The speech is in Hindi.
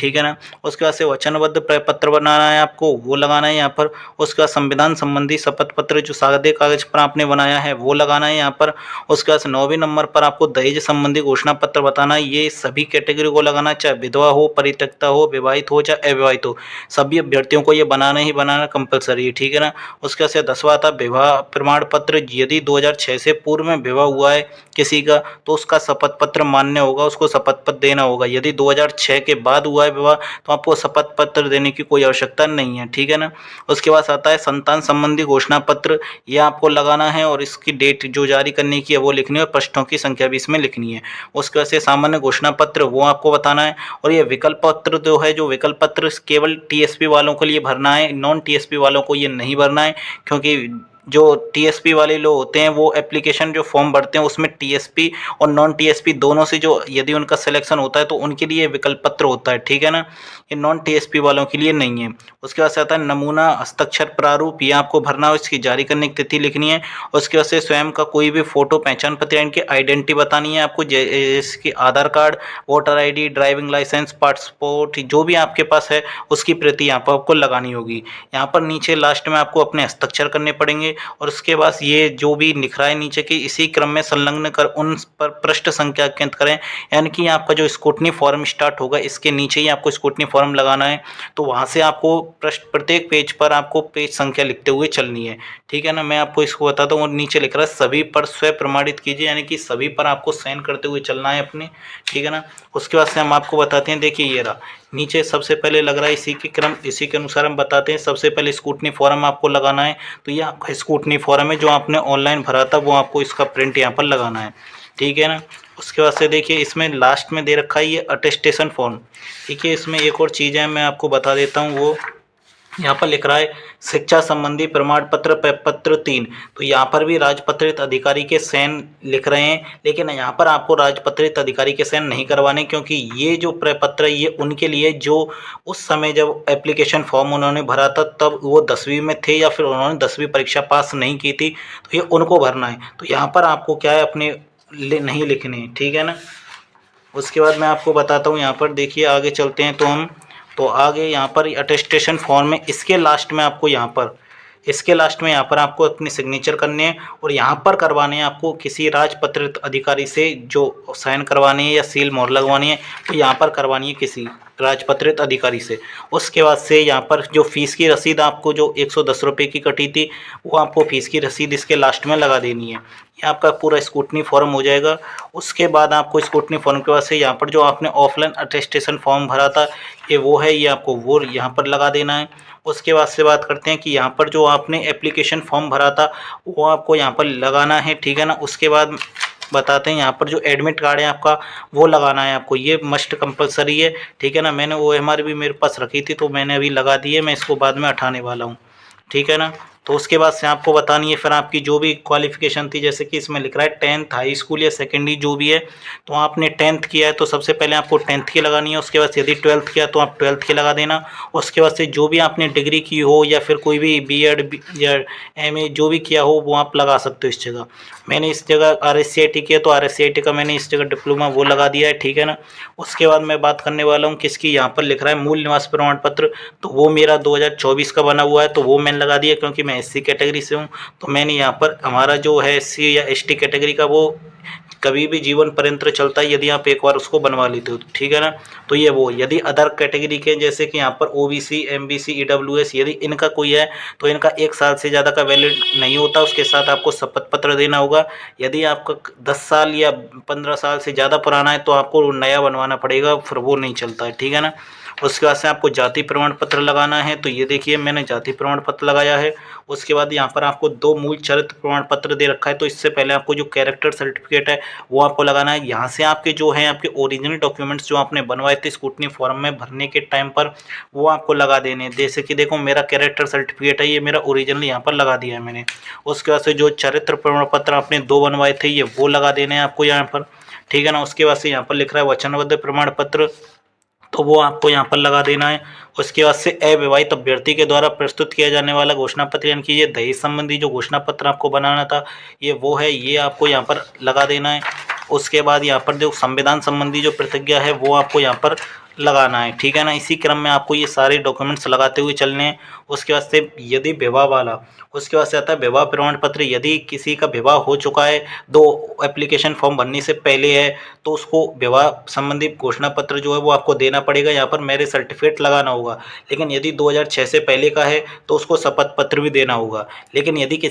ठीक है ना। उसके बाद से वचनबद्ध पत्र बनाना है आपको, वो लगाना है यहाँ पर। उसके बाद संविधान संबंधी शपथ पत्र जो सादे कागज पर आपने बनाया है वो लगाना है यहाँ पर। उसके बाद 9वें नंबर पर आपको दहेज संबंधी घोषणा पत्र बताना है। ये सभी कैटेगरी को लगाना, चाहे विधवा हो, परित्यक्ता हो, विवाहित हो, चाहे अविवाहित हो, सभी अभ्यर्थियों को ये बनाना ही बनाना कंपलसरी है, ठीक है ना। उसके बाद 10वां था विवाह प्रमाण पत्र। यदि 2006 से पूर्व में विवाह हुआ है किसी का तो उसका शपथ पत्र मान्य होगा, उसको शपथ पत्र देना होगा। यदि 2006 के बाद हुआ है विवाह तो आपको शपथ पत्र देने की कोई आवश्यकता नहीं है, ठीक है ना। उसके बाद आता है संतान संबंधी घोषणा पत्र, ये आपको लगाना है और इसकी डेट जो जारी करने की है वो लिखनी है और पृष्ठों की संख्या भी इसमें लिखनी है। उसके बाद से सामान्य घोषणा पत्र वो आपको बताना है। और ये विकल्प पत्र जो है, जो विकल्प पत्र केवल टीएसपी वालों के लिए भरना है, नॉन टीएसपी वालों को ये नहीं भरना है, क्योंकि जो टीएसपी वाले लोग होते हैं वो एप्लीकेशन जो फॉर्म भरते हैं उसमें टीएसपी और नॉन टीएसपी दोनों से जो यदि उनका सिलेक्शन होता है तो उनके लिए विकल्प पत्र होता है, ठीक है ना। ये नॉन टीएसपी वालों के लिए नहीं है। उसके बाद से आता है नमूना हस्ताक्षर प्रारूप, ये आपको भरना है, इसकी जारी करने की तिथि लिखनी है। उसके बाद से स्वयं का कोई भी फोटो, पहचान पत्र यानी कि आइडेंटिटी बतानी है आपको, जैसे कि Aadhaar card, voter ID, driving licence, passport, जो भी आपके पास है उसकी प्रति यहाँ पर आपको लगानी होगी। यहाँ पर नीचे लास्ट में आपको अपने हस्ताक्षर करने पड़ेंगे और उसके बाद ये जो भी लिख रहा है नीचे की इसी क्रम में संलग्न कर उन पर पृष्ठ संख्या अंकित करें, यानी कि आपका जो स्क्रूटनी फॉर्म स्टार्ट होगा इसके नीचे ही आपको स्क्रूटनी फॉर्म लगाना है। तो वहां से आपको प्रत्येक पेज पर आपको पेज संख्या लिखते हुए चलनी है, ठीक है ना। मैं आपको इसको बताता हूँ और नीचे लिख रहा है सभी पर स्वयं प्रमाणित कीजिए, यानी कि सभी पर आपको साइन करते हुए चलना है अपने, ठीक है ना। उसके बाद से हम आपको बताते हैं, देखिए ये रहा नीचे सबसे पहले लग रहा है इसी के क्रम, इसी के अनुसार हम बताते हैं। सबसे पहले स्क्रूटनी फॉर्म आपको लगाना है, तो ये आपका स्क्रूटनी फॉर्म है जो आपने ऑनलाइन भरा था, वो आपको इसका प्रिंट यहाँ पर लगाना है, ठीक है ना। उसके बाद से देखिए इसमें लास्ट में दे रखा है ये अटेस्टेशन फॉर्म, ठीक है। इसमें एक और चीज़ है मैं आपको बता देता हूँ, वो यहाँ पर लिख रहा है शिक्षा संबंधी प्रमाण पत्र पत्र 3, तो यहाँ पर भी राजपत्रित अधिकारी के साइन लिख रहे हैं, लेकिन यहाँ पर आपको राजपत्रित अधिकारी के साइन नहीं करवाने, क्योंकि ये जो प्रपत्र ये उनके लिए जो उस समय जब एप्लीकेशन फॉर्म उन्होंने भरा था तब वो 10वीं में थे या फिर उन्होंने 10वीं परीक्षा पास नहीं की थी, तो ये उनको भरना है। तो यहाँ पर आपको क्या है अपने नहीं लिखने, ठीक है ना। उसके बाद मैं आपको बताता हूँ, यहाँ पर देखिए आगे चलते हैं तो आगे यहाँ पर अटेस्टेशन फॉर्म में इसके लास्ट में आपको यहाँ पर आपको अपनी सिग्नेचर करने हैं और यहाँ पर करवाने हैं आपको किसी राजपत्रित अधिकारी से जो साइन करवानी है या सील मोहर लगवानी है, तो यहाँ पर करवानी है किसी राजपत्रित अधिकारी से। उसके बाद से यहाँ पर जो फीस की रसीद आपको जो 110 रुपये की कटी थी वो आपको फीस की रसीद इसके लास्ट में लगा देनी है। ये आपका पूरा स्क्रूटनी फॉर्म हो जाएगा। उसके बाद आपको स्क्रूटनी फॉर्म के बाद से यहाँ पर जो आपने ऑफलाइन अटेस्टेशन फॉर्म भरा था ये वो है, ये आपको वो यहाँ पर लगा देना है। उसके बाद से बात करते हैं कि यहाँ पर जो आपने एप्लीकेशन फॉर्म भरा था वो आपको यहाँ पर लगाना है, ठीक है ना। उसके बाद बताते हैं यहाँ पर जो एडमिट कार्ड है आपका वो लगाना है आपको, ये मस्ट कंपलसरी है, ठीक है ना। मैंने वो हमारी भी मेरे पास रखी थी तो मैंने अभी लगा दी है, मैं इसको बाद में हटाने वाला हूँ, ठीक है ना। तो उसके बाद से आपको बतानी है फिर आपकी जो भी क्वालिफिकेशन थी, जैसे कि इसमें लिख रहा है 10th हाई स्कूल या सेकेंडरी जो भी है, तो आपने 10th किया है तो सबसे पहले आपको 10th की लगानी है। उसके बाद यदि 12th किया तो आप 12th की लगा देना। उसके बाद से जो भी आपने डिग्री की हो या फिर कोई भी बीएड या एमए जो भी किया हो वो आप लगा सकते हो इस जगह। मैंने इस जगह RSCIT किया तो RSCIT का मैंने इस जगह डिप्लोमा वो लगा दिया है, ठीक है ना। उसके बाद मैं बात करने वाला हूँ किसकी, यहाँ पर लिख रहा है मूल निवास प्रमाण पत्र, तो वो मेरा 2024 का बना हुआ है तो वो मैंने लगा दिया, क्योंकि मैं SC कैटेगरी से हूँ। तो मैंने यहाँ पर हमारा जो है SC या ST कैटेगरी का वो कभी भी जीवन पर्यंत चलता है यदि आप एक बार उसको बनवा लेते हो, ठीक है ना। तो ये वो यदि अदर कैटेगरी के जैसे कि यहाँ पर OBC MBC EWS यदि इनका कोई है तो इनका 1 साल से ज़्यादा का वैलिड नहीं होता, उसके साथ आपको शपथ पत्र देना होगा। यदि आपका 10 साल या 15 साल से ज़्यादा पुराना है तो आपको नया बनवाना पड़ेगा, फिर वो नहीं चलता है, ठीक है ना। उसके बाद से आपको जाति प्रमाण पत्र लगाना है, तो ये देखिए मैंने जाति प्रमाण पत्र लगाया है। उसके बाद यहाँ पर आपको 2 मूल चरित्र प्रमाण पत्र दे रखा है, तो इससे पहले आपको जो कैरेक्टर सर्टिफिकेट है वो आपको लगाना है। यहाँ से आपके जो है आपके ओरिजिनल डॉक्यूमेंट्स जो आपने बनवाए थे स्क्रूटनी फॉर्म में भरने के टाइम पर वो आपको लगा देने हैं। जैसे कि देखो मेरा कैरेक्टर सर्टिफिकेट है, ये मेरा ओरिजिनल यहाँ पर लगा दिया है मैंने। उसके बाद से जो चरित्र प्रमाण पत्र आपने 2 बनवाए थे ये वो लगा देने हैं आपको यहाँ पर, ठीक है ना। उसके बाद से यहाँ पर लिख रहा है वचनबद्ध प्रमाण पत्र, तो वो आपको यहाँ पर लगा देना है। उसके बाद से अविवाहित अभ्यर्थी के द्वारा प्रस्तुत किया जाने वाला घोषणा पत्र, यानी कि ये दहेज संबंधी जो घोषणा पत्र आपको बनाना था ये वो है, ये आपको यहाँ पर लगा देना है। उसके बाद यहाँ पर जो संविधान संबंधी जो प्रतिज्ञा है वो आपको यहाँ पर लगाना है, ठीक है ना। इसी क्रम में आपको ये सारे डॉक्यूमेंट्स लगाते हुए चलने हैं। उसके बाद से यदि विवाह वाला, उसके बाद से आता है विवाह प्रमाण पत्र। यदि किसी का विवाह हो चुका है, 2 एप्लीकेशन फॉर्म भरने से पहले है, तो उसको विवाह संबंधी घोषणा पत्र जो है वो आपको देना पड़ेगा, यहाँ पर मैरिज सर्टिफिकेट लगाना होगा। लेकिन यदि 2006 से पहले का है तो उसको शपथ पत्र भी देना होगा। लेकिन यदि किसी